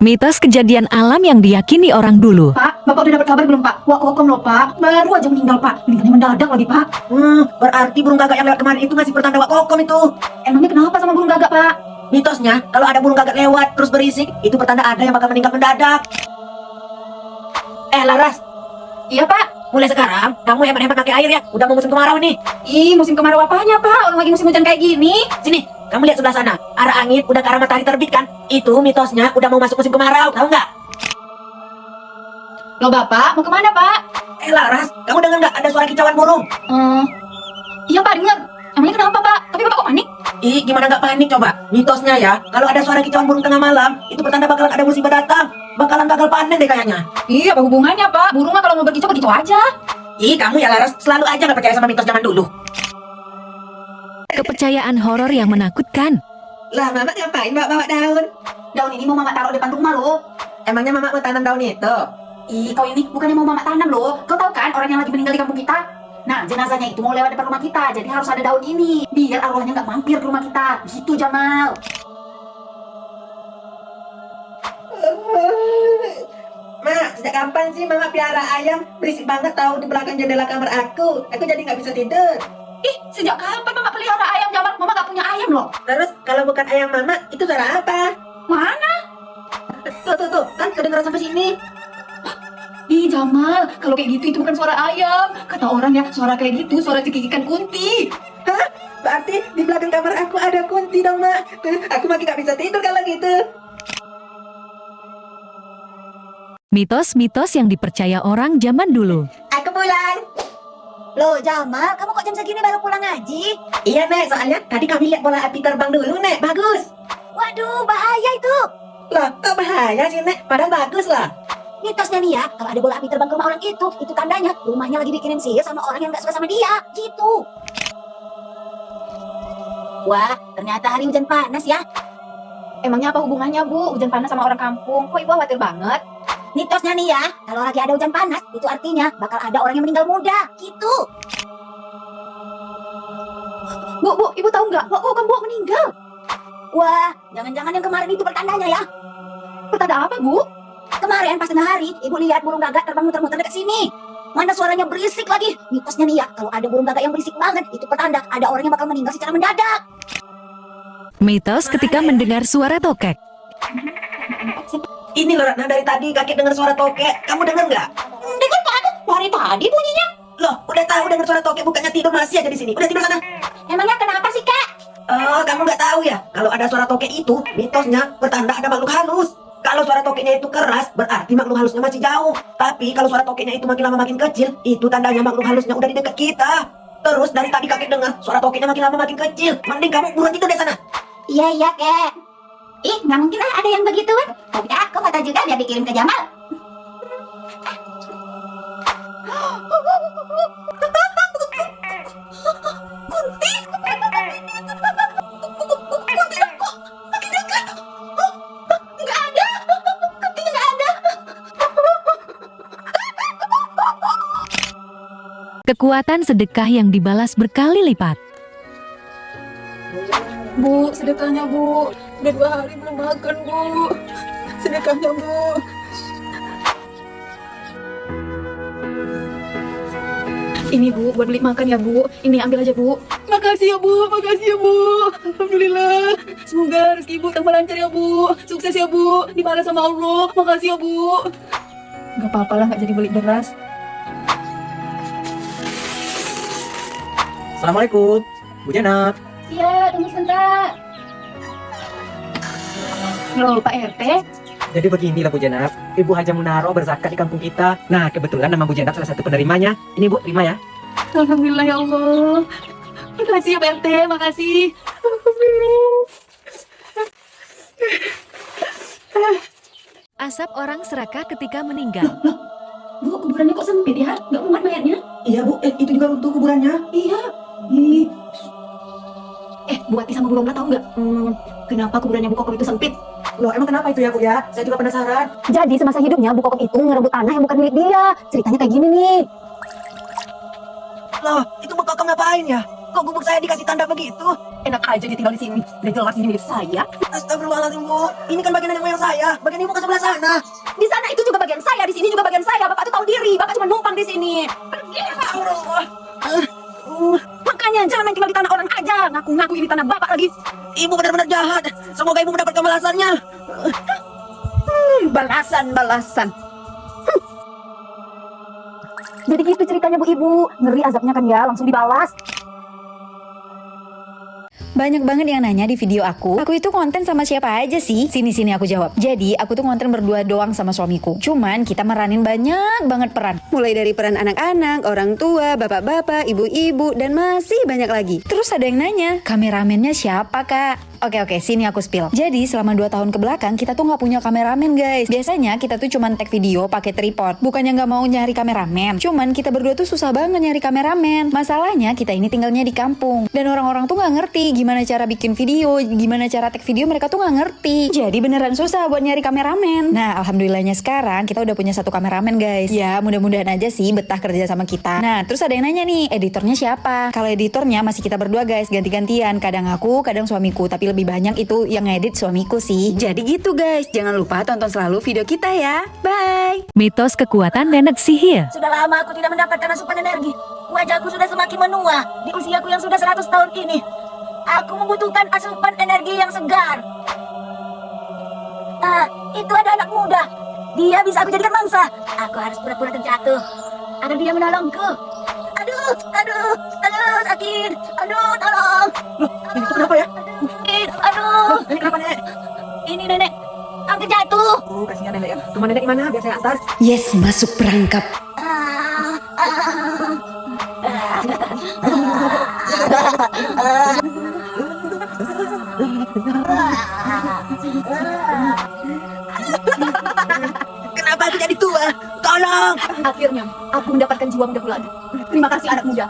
Mitos kejadian alam yang diyakini orang dulu. Pak, Bapak udah dapat kabar belum Pak? Wah, kokom loh Pak. Baru aja meninggal Pak. Meninggalnya mendadak lagi Pak. Berarti burung gagak yang lewat kemarin itu ngasih pertanda wak kokom itu. Emangnya kenapa sama burung gagak Pak? Mitosnya, kalau ada burung gagak lewat terus berisik, itu pertanda ada yang bakal meninggal mendadak. Laras, Iya Pak. mulai sekarang kamu hemat-hemat pakai air ya. Udah mau musim kemarau nih. Ih, musim kemarau apanya Pak? Orang lagi musim hujan kayak gini. Sini, kamu lihat sebelah sana. Arah angin udah ke arah matahari terbit kan? Itu mitosnya udah mau masuk musim kemarau, tahu nggak? Loh Bapak, mau kemana Pak? Laras, kamu dengar nggak ada suara kicauan burung? Iya Pak, dengar. Emangnya kenapa Pak? Tapi Bapak kok panik? Gimana nggak panik coba? Mitosnya ya, kalau ada suara kicauan burung tengah malam, itu pertanda bakalan ada musibah datang. Bakalan gagal panen deh kayaknya. Iya, apa hubungannya Pak? Burung mah kalau mau berkicau begitu aja. Kamu ya Laras, selalu aja nggak percaya sama mitos zaman dulu. Kepercayaan horor yang menakutkan. Lah, Mama ngapain bawa daun? Daun ini mau Mama taruh depan rumah loh. Emangnya Mama mau tanam daun itu? Ih, kau ini bukannya mau Mama tanam loh. Kau tahu kan orang yang lagi meninggal di kampung kita? Nah, jenazahnya itu mau lewat depan rumah kita, jadi harus ada daun ini. Biar arwahnya nggak mampir ke rumah kita. Gitu, Jamal. Mak, sejak kapan sih Mama piara ayam? Berisik banget tahu di belakang jendela kamar aku. Aku jadi nggak bisa tidur. Ih, sejak kapan Mama pelihara ayam, Jamal? Mama nggak punya ayam loh. Terus kalau bukan ayam Mama, itu suara apa? Mana? Tuh, kan kedengeran sampai sini. Ih, Jamal, kalau kayak gitu itu bukan suara ayam. Kata orang ya, suara kayak gitu, suara cekikikan kunti. Berarti di belakang kamar aku ada kunti dong, Mak. Aku makin nggak bisa tidur kalau gitu. Mitos-mitos yang dipercaya orang zaman dulu. Aku pulang. Loh Jamal, kamu kok jam segini baru pulang ngaji? Iya, Nek, soalnya tadi kami lihat bola api terbang dulu, Nek. Bagus. Waduh, bahaya itu. Lah, kok bahaya sih, Nek? Padahal bagus lah. Mitosnya nih ya, kalau ada bola api terbang ke rumah orang itu tandanya rumahnya lagi dikirim sihir sama orang yang gak suka sama dia, gitu. Wah, ternyata hari hujan panas ya. Emangnya apa hubungannya, Bu? Hujan panas sama orang kampung. Kok Ibu khawatir banget? Mitosnya nih ya, kalau lagi ada hujan panas, itu artinya bakal ada orang yang meninggal muda, gitu. Bu, Ibu tahu nggak? Kok kamu meninggal? Wah, jangan-jangan yang kemarin itu pertandanya ya. Pertanda apa, Bu? Kemarin pas tengah hari, ibu lihat burung gagak terbang muter-muter dekat sini. Mana suaranya berisik lagi. Mitosnya nih ya, kalau ada burung gagak yang berisik banget, itu pertanda ada orang yang bakal meninggal secara mendadak. Mitos ketika mendengar suara tokek. Ini loh, Ratna, dari tadi kakek dengar suara tokek. Kamu dengar nggak? Dengar kok aku dari tadi bunyinya. Loh, udah tahu dengar suara tokek, bukannya tidur masih aja di sini. Udah tidur sana. Emangnya kenapa sih, Kak? Oh, kamu nggak tahu ya? Kalau ada suara tokek itu, mitosnya pertanda ada makhluk halus. Kalau suara tokeknya itu keras, berarti makhluk halusnya masih jauh. Tapi kalau suara tokeknya itu makin lama makin kecil, itu tandanya makhluk halusnya udah di dekat kita. Terus dari tadi kakek dengar suara tokeknya makin lama makin kecil. Mending kamu buruan tidur di sana. Iya, Kak. Ih, nggak mungkin lah ada yang begituan. Tapi aku foto juga biar dikirim ke Jamal. Kekuatan sedekah yang dibalas berkali lipat. Bu, sedekahnya Bu. Udah 2 hari belum makan, Bu. Sedekahnya Bu. Ini Bu, buat beli makan ya Bu. Ini ambil aja Bu. Makasih ya Bu, makasih ya Bu. Alhamdulillah. Semoga rezeki Ibu tambah lancar ya Bu. Sukses ya Bu. Dibalas sama Allah. Makasih ya Bu. Gak apa-apa lah, gak jadi beli beras. Assalamualaikum, Bu Jenab. Iya, tunggu sebentar. Loh, Pak RT. Jadi beginilah Bu Jenab, Ibu Haja Munaro berzakat di kampung kita. Nah, kebetulan nama Bu Jenab salah satu penerimanya. Ini Bu, terima ya. Alhamdulillah ya Allah. Makasih ya Pak RT, makasih. Asap orang serakah ketika meninggal. Bu, kuburannya kok sempit ya? Nggak muat mayatnya? Iya, Bu. Itu juga runtuh kuburannya. Iya. Bu Ati sama Bu Romla tahu nggak? Kenapa kuburannya Bu Kokom itu sempit? Loh, emang kenapa itu ya, Bu ya? Saya juga penasaran. Jadi semasa hidupnya Bu Kokom itu ngerebut tanah yang bukan milik dia. Ceritanya kayak gini nih. Loh, itu Bu Kokom ngapain ya? Kok gubuk saya dikasih tanda begitu? Enak aja dia tinggal di sini. Udah jelas ini milik saya. Astagfirullahaladzim, Bu. Ini kan bagian nenek moyang saya. Bagian ibu ke sebelah sana. Di sana itu juga bagian saya, di sini juga bagian saya. Bapak tuh tahu diri, Bapak cuma numpang di sini. Makanya jangan main tinggal di tanah orang aja. Ngaku-ngaku ini tanah Bapak lagi. Ibu benar-benar jahat. Semoga ibu mendapatkan balasannya. Balasan. Jadi gitu ceritanya Bu Ibu. Ngeri azabnya kan ya, langsung dibalas. Banyak banget yang nanya di video aku itu konten sama siapa aja sih? Sini aku jawab. Jadi, aku tuh konten berdua doang sama suamiku. Cuman kita meranin banyak banget peran. Mulai dari peran anak-anak, orang tua, bapak-bapak, ibu-ibu, dan masih banyak lagi. Terus ada yang nanya, kameramennya siapa kak? Oke, sini aku spill. Jadi selama 2 tahun ke belakang kita tuh nggak punya kameramen guys. Biasanya kita tuh cuman tag video pakai tripod. Bukannya nggak mau nyari kameramen, cuman kita berdua tuh susah banget nyari kameramen. Masalahnya kita ini tinggalnya di kampung dan orang-orang tuh nggak ngerti gimana cara bikin video, gimana cara tag video, mereka tuh nggak ngerti. Jadi beneran susah buat nyari kameramen. Nah alhamdulillahnya sekarang kita udah punya 1 kameramen guys. Ya mudah-mudahan aja sih betah kerja sama kita. Nah terus ada yang nanya nih, editornya siapa? Kalau editornya masih kita berdua guys, ganti-gantian. Kadang aku, kadang suamiku, tapi lebih banyak itu yang ngedit suamiku sih. Jadi gitu guys, jangan lupa tonton selalu video kita ya. Bye. Mitos kekuatan nenek sihir. Sudah lama aku tidak mendapatkan asupan energi. Wajahku sudah semakin menua. Di usiaku yang sudah 100 tahun ini, aku membutuhkan asupan energi yang segar. Itu ada anak muda. Dia bisa aku jadikan mangsa. Aku harus pura-pura terjatuh agar dia menolongku. Aduh, sakit. Aduh, tolong. Ini tuh kenapa ya? Sakit, aduh. Nenek kenapa, Nek? Ini nenek, aku jatuh. Oh, kasihan Nenek ya. Rumah Nenek gimana? Biar saya antar. Yes, masuk perangkap. Kenapa aku jadi tua? Tolong! Akhirnya aku mendapatkan jiwa muda lagi. Terima kasih anak muda.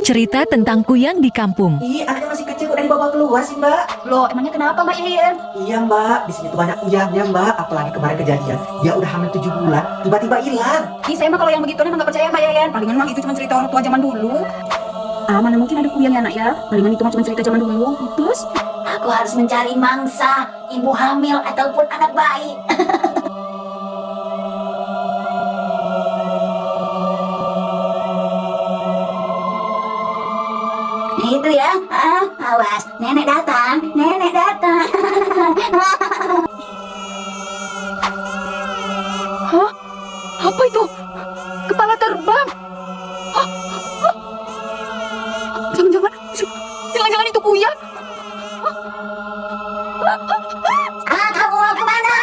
Cerita tentang kuyang di kampung. Ih, anaknya masih kecil kok dari bawah keluar sih, Mbak. Loh, emangnya kenapa Mbak Ilien? Iya, Mbak. Di sini tuh banyak kuyangnya, Mbak. Apalagi kemarin kejadian. Dia udah hamil 7 bulan, tiba-tiba hilang. Ih, saya mah kalau yang begitu emang gak percaya Mbak Ilien. Palingan mah itu cuma cerita orang tua zaman dulu. Mana mungkin ada kuyang ya anak ya. Palingan itu mah cuma cerita zaman dulu. Terus? Aku harus mencari mangsa, ibu hamil ataupun anak bayi. Itu ya, awas, nenek datang. Hah? Apa itu? Kepala terbang? Hah? Jangan-jangan itu kuyang? Kamu mau kemana?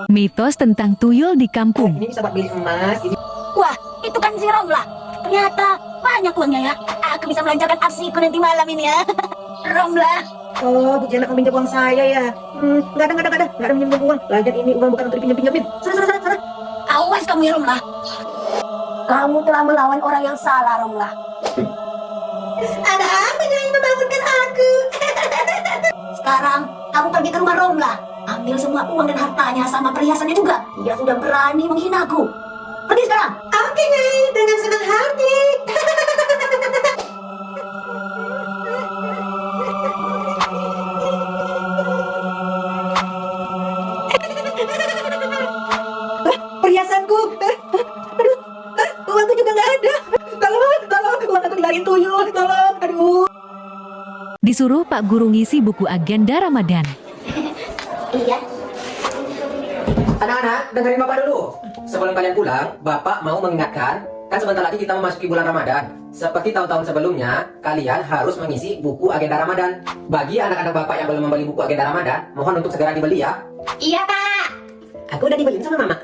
Mitos tentang tuyul di kampung. Ini bisa buat beli emas. Ini Wah, itu kan si Romla. Ternyata banyak uangnya ya. Aku bisa melancarkan aksiku nanti malam ini ya. Romla. Oh, Bu Jana meminjam uang saya ya. Nggak ada minjem uang. Lagian ini uang bukan untuk dipinjam-pinjamin. Sana. Awas kamu ya Romla. Kamu telah melawan orang yang salah Romla. Ada apa yang membangunkan aku? Sekarang kamu pergi ke rumah Romla. Ambil semua uang dan hartanya sama perhiasannya juga. Dia sudah berani menghinaku. Pergi sekarang. Oke, Nyai, dengan senang hati. Perhiasanku. Aduh, uangku juga nggak ada. Tolong, uang aku dilariin tuyul. Tolong, aduh. Disuruh Pak Guru ngisi buku agenda Ramadan. Iya. Anak-anak, dengerin Bapak dulu. Sebelum kalian pulang, Bapak mau mengingatkan, kan sebentar lagi kita memasuki bulan Ramadan. Seperti tahun-tahun sebelumnya, kalian harus mengisi buku agenda Ramadan. Bagi anak-anak Bapak yang belum membeli buku agenda Ramadan, mohon untuk segera dibeli ya. Iya Pak. Aku udah dibeliin sama Mama.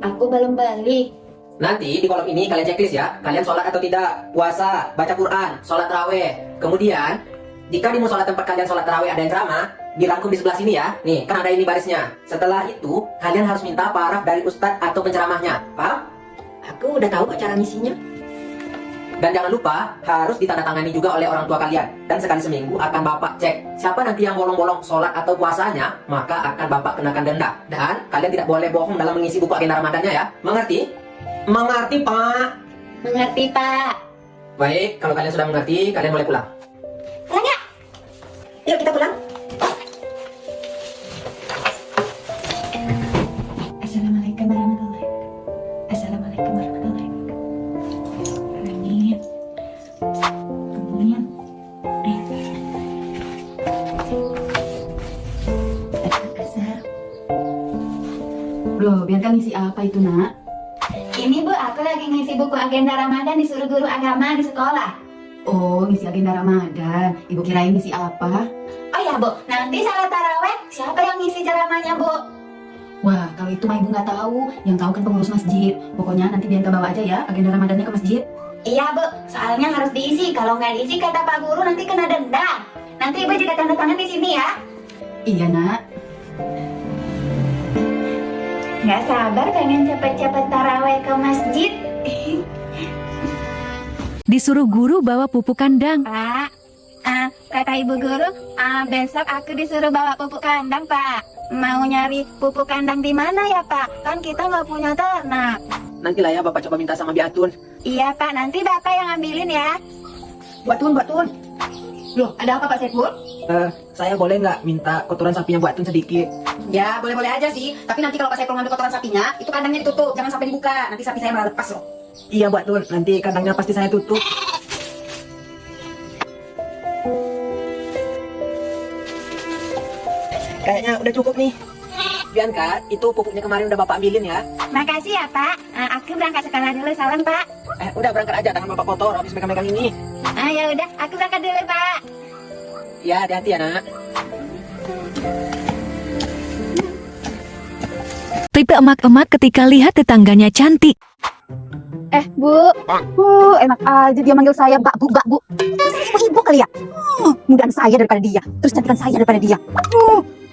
Aku belum beli. Nanti di kolom ini kalian checklist ya. Kalian sholat atau tidak, puasa, baca Quran, sholat taraweh. Kemudian, jika di musola tempat kalian sholat taraweh ada yang ceramah, dirangkum di sebelah sini ya. Nih, kan ada ini barisnya. Setelah itu, kalian harus minta paraf dari ustadz atau penceramahnya. Paham? Aku udah tahu kok cara ngisinya. Dan jangan lupa, harus ditandatangani juga oleh orang tua kalian. Dan sekali seminggu akan Bapak cek. Siapa nanti yang bolong-bolong sholat atau puasanya, maka akan Bapak kenakan denda. Dan kalian tidak boleh bohong dalam mengisi buku agenda Ramadannya ya. Mengerti? Mengerti, Pak. Mengerti, Pak. Baik, kalau kalian sudah mengerti, kalian boleh pulang. Pulang ya? Yuk kita pulang. Assalamualaikum warahmatullahi. Assalamualaikum warahmatullahi. Amin. Amin. Kasar. Loh, biarkan ngisi apa itu, Nak? Ini Bu, aku lagi ngisi buku agenda Ramadan disuruh guru agama di sekolah. Oh, ngisi agenda Ramadan. Ibu kirain ngisi apa? Oh ya Bu, nanti salat taraweh siapa yang ngisi ceramahnya Bu? Wah, kalau itu mah ibu nggak tahu. Yang tahu kan pengurus masjid. Pokoknya nanti Bianca bawa aja ya agenda Ramadannya ke masjid. Iya Bu, soalnya harus diisi. Kalau nggak diisi kata Pak Guru nanti kena denda. Nanti Ibu juga tanda tangan di sini ya. Iya, Nak. Nggak sabar pengen cepet-cepet taraweh ke masjid. Disuruh guru bawa pupuk kandang. Pak, kata Ibu Guru, besok aku disuruh bawa pupuk kandang Pak. Mau nyari pupuk kandang di mana ya Pak? Kan kita nggak punya ternak. Nantilah ya Bapak coba minta sama Biatun. Iya Pak, nanti Bapak yang ambilin ya. Mbak Tun. Loh, ada apa Pak Saiful? Saya boleh nggak minta kotoran sapinya Biatun sedikit? Ya boleh-boleh aja sih. Tapi nanti kalau pas saya ngambil kotoran sapinya, itu kandangnya ditutup, jangan sampai dibuka. Nanti sapi saya malah lepas loh. Iya Biatun, nanti kandangnya pasti saya tutup. Kayaknya udah cukup nih. Bianca, itu pupuknya kemarin udah Bapak ambilin ya. Makasih ya Pak. Aku berangkat sekolah dulu, salam Pak. Udah berangkat aja, tangan Bapak kotor habis megang-megang ini. Ya udah, aku berangkat dulu Pak. Ya, hati-hati ya nak. Tipe emak-emak ketika lihat tetangganya cantik. Bu. Enak aja dia manggil saya Mbak Bu. Ibu kali ya? Mudahan saya daripada dia. Terus cantikan saya daripada dia.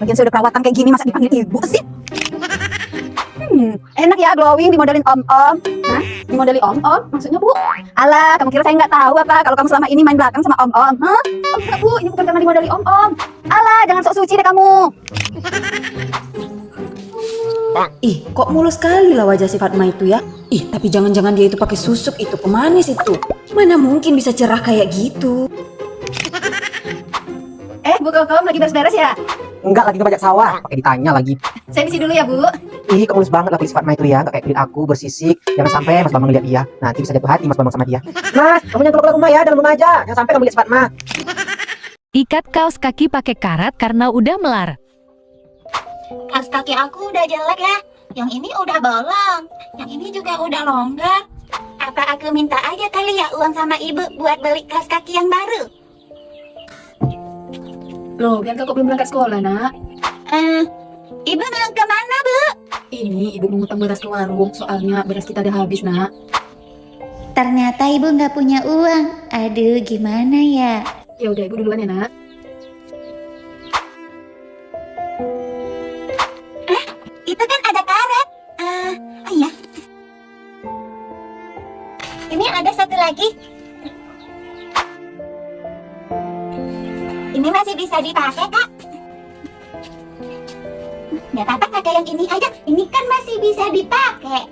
Lagian saya udah perawatan kayak gini masa dipanggil ibu sih? Enak ya glowing dimodelin om-om. Hah? Dimodelin om-om? Maksudnya Bu? Alah, kamu kira saya nggak tahu apa kalau kamu selama ini main belakang sama om-om? Hah? Enggak Bu, ini bukan karena dimodelin om-om. Alah, jangan sok suci deh kamu. Ih, kok mulus sekali lah wajah si Fatma itu ya? Ih, tapi jangan-jangan dia itu pakai susuk itu pemanis itu. Mana mungkin bisa cerah kayak gitu? Bu Kokom lagi beres-beres ya? Enggak, lagi ngebajak sawah. Pakai ditanya lagi. Saya misi dulu ya Bu. Ih, kamu mulus banget lah kulit Fatma itu ya. Gak kayak kulit aku, bersisik. Jangan sampai Mas Bambang lihat dia. Nanti bisa jatuh hati Mas Bambang sama dia. Mas, kamu yang keluar rumah ya, dalam rumah aja. Jangan sampai kamu lihat Fatma. Ikat kaos kaki pakai karat karena udah melar. Kaos kaki aku udah jelek ya. Yang ini udah bolong. Yang ini juga udah longgar. Apa aku minta aja kali ya uang sama ibu buat beli kaos kaki yang baru? Loh, Bianca kok belum berangkat sekolah, Nak? Ibu mau kemana Bu? Ini ibu mengutang beras ke warung, soalnya beras kita udah habis, Nak. Ternyata ibu nggak punya uang. Aduh, gimana ya? Ya udah, ibu duluan ya, Nak. Itu kan ada karet. Iya. Ini ada satu lagi. Ini masih bisa dipakai, Kak. Nggak apa-apa, pakai yang ini aja. Ini kan masih bisa dipakai.